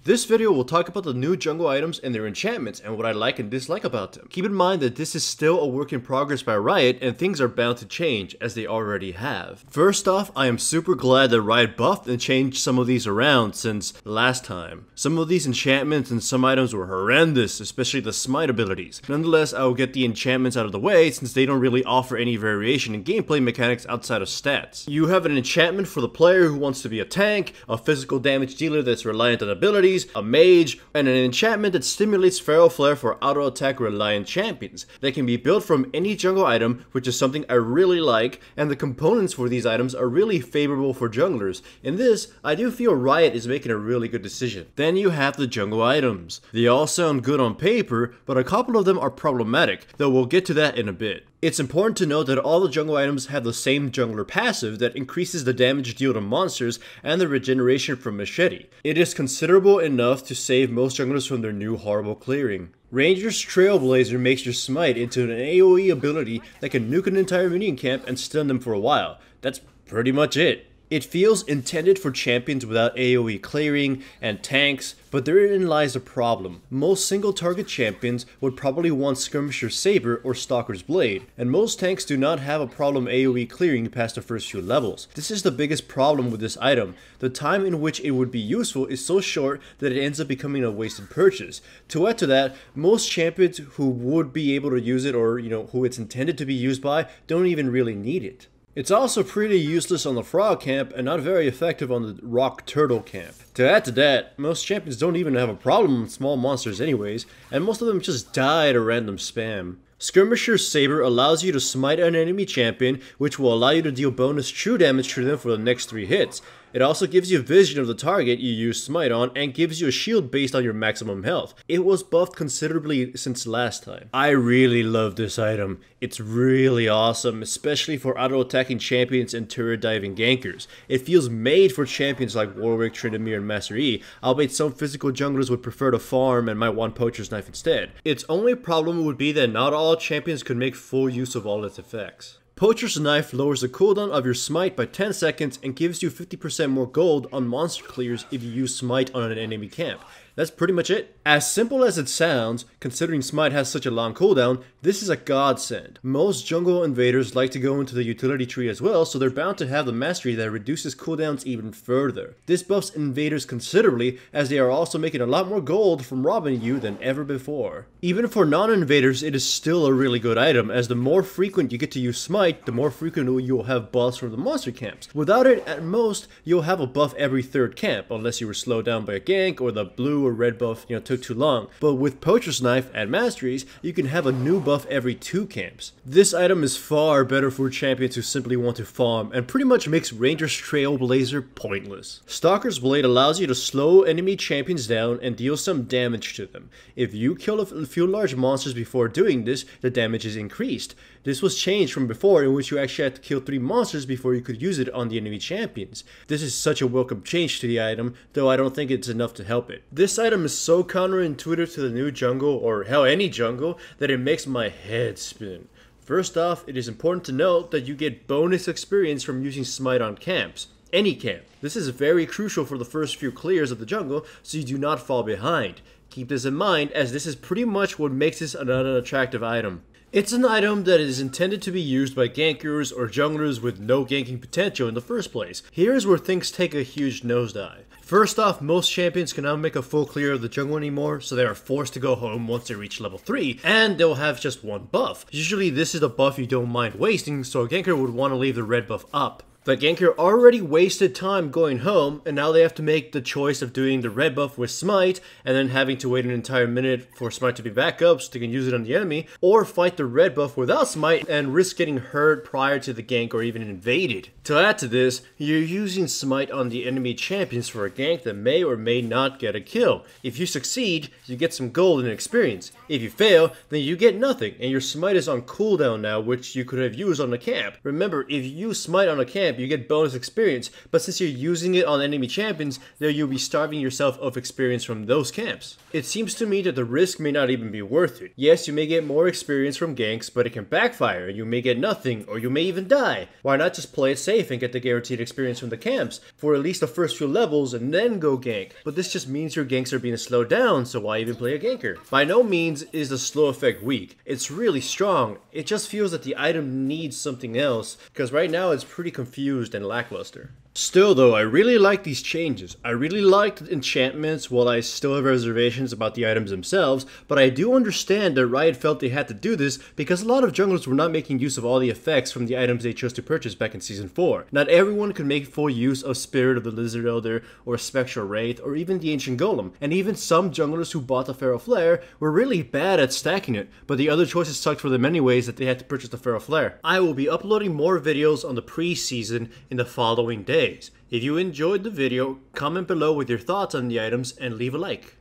This video will talk about the new jungle items and their enchantments and what I like and dislike about them. Keep in mind that this is still a work in progress by Riot and things are bound to change as they already have. First off, I am super glad that Riot buffed and changed some of these around since last time. Some of these enchantments and some items were horrendous, especially the smite abilities. Nonetheless, I will get the enchantments out of the way since they don't really offer any variation in gameplay mechanics outside of stats. You have an enchantment for the player who wants to be a tank, a physical damage dealer that's reliant on abilities, a mage, and an enchantment that stimulates Feral Flare for auto attack reliant champions. They can be built from any jungle item, which is something I really like, and the components for these items are really favorable for junglers. In this, I do feel Riot is making a really good decision. Then you have the jungle items. They all sound good on paper, but a couple of them are problematic, though we'll get to that in a bit. It's important to note that all the jungle items have the same jungler passive that increases the damage dealt to monsters and the regeneration from Machete. It is considerable enough to save most junglers from their new horrible clearing. Ranger's Trailblazer makes your smite into an AoE ability that can nuke an entire minion camp and stun them for a while. That's pretty much it. It feels intended for champions without AoE clearing and tanks, but therein lies a problem. Most single target champions would probably want Skirmisher's Saber or Stalker's Blade, and most tanks do not have a problem AoE clearing past the first few levels. This is the biggest problem with this item. The time in which it would be useful is so short that it ends up becoming a wasted purchase. To add to that, most champions who would be able to use it or who it's intended to be used by don't even really need it. It's also pretty useless on the frog camp and not very effective on the rock turtle camp. To add to that, most champions don't even have a problem with small monsters anyways, and most of them just die at a random spam. Skirmisher's Saber allows you to smite an enemy champion, which will allow you to deal bonus true damage to them for the next 3 hits. It also gives you vision of the target you use smite on and gives you a shield based on your maximum health. It was buffed considerably since last time. I really love this item. It's really awesome, especially for auto-attacking champions and turret diving gankers. It feels made for champions like Warwick, Tryndamere, and Master E, albeit some physical junglers would prefer to farm and might want Poacher's Knife instead. Its only problem would be that not all champions could make full use of all its effects. Poacher's Knife lowers the cooldown of your smite by 10 seconds and gives you 50% more gold on monster clears if you use smite on an enemy camp. That's pretty much it. As simple as it sounds, considering smite has such a long cooldown, this is a godsend. Most jungle invaders like to go into the utility tree as well, so they're bound to have the mastery that reduces cooldowns even further. This buffs invaders considerably, as they are also making a lot more gold from robbing you than ever before. Even for non-invaders, it is still a really good item, as the more frequent you get to use smite, the more frequent you'll have buffs from the monster camps. Without it, at most, you'll have a buff every 3rd camp, unless you were slowed down by a gank or the blue or red buff took too long. But with Poacher's Knife and Masteries, you can have a new buff every 2 camps. This item is far better for champions who simply want to farm and pretty much makes Ranger's Trailblazer pointless. Stalker's Blade allows you to slow enemy champions down and deal some damage to them. If you kill a few large monsters before doing this, the damage is increased. This was changed from before, in which you actually had to kill 3 monsters before you could use it on the enemy champions. This is such a welcome change to the item, though I don't think it's enough to help it. This item is so counterintuitive to the new jungle, or hell any jungle, that it makes my head spin. First off, it is important to note that you get bonus experience from using smite on camps. Any camp. This is very crucial for the first few clears of the jungle, so you do not fall behind. Keep this in mind, as this is pretty much what makes this an unattractive item. It's an item that is intended to be used by gankers or junglers with no ganking potential in the first place. Here's where things take a huge nosedive. First off, most champions cannot make a full clear of the jungle anymore, so they are forced to go home once they reach level 3, and they'll have just 1 buff. Usually this is the buff you don't mind wasting, so a ganker would want to leave the red buff up. The ganker already wasted time going home, and now they have to make the choice of doing the red buff with smite, and then having to wait an entire minute for smite to be back up so they can use it on the enemy, or fight the red buff without smite and risk getting hurt prior to the gank or even invaded. To add to this, you're using smite on the enemy champions for a gank that may or may not get a kill. If you succeed, you get some gold and experience. If you fail, then you get nothing, and your smite is on cooldown now, which you could have used on a camp. Remember, if you use smite on a camp, camp, you get bonus experience, but since you're using it on enemy champions, then you'll be starving yourself of experience from those camps. It seems to me that the risk may not even be worth it. Yes, you may get more experience from ganks, but it can backfire, and you may get nothing, or you may even die. Why not just play it safe and get the guaranteed experience from the camps for at least the first few levels and then go gank? But this just means your ganks are being slowed down, so why even play a ganker? By no means is the slow effect weak. It's really strong. It just feels that the item needs something else, because right now it's pretty confused and lackluster. Still though, I really like these changes. I really like the enchantments while I still have reservations about the items themselves, but I do understand that Riot felt they had to do this because a lot of junglers were not making use of all the effects from the items they chose to purchase back in Season 4. Not everyone could make full use of Spirit of the Lizard Elder, or Spectral Wraith, or even the Ancient Golem, and even some junglers who bought the Feral Flare were really bad at stacking it, but the other choices sucked for them anyways that they had to purchase the Feral Flare. I will be uploading more videos on the pre-season in the following days. If you enjoyed the video, comment below with your thoughts on the items and leave a like.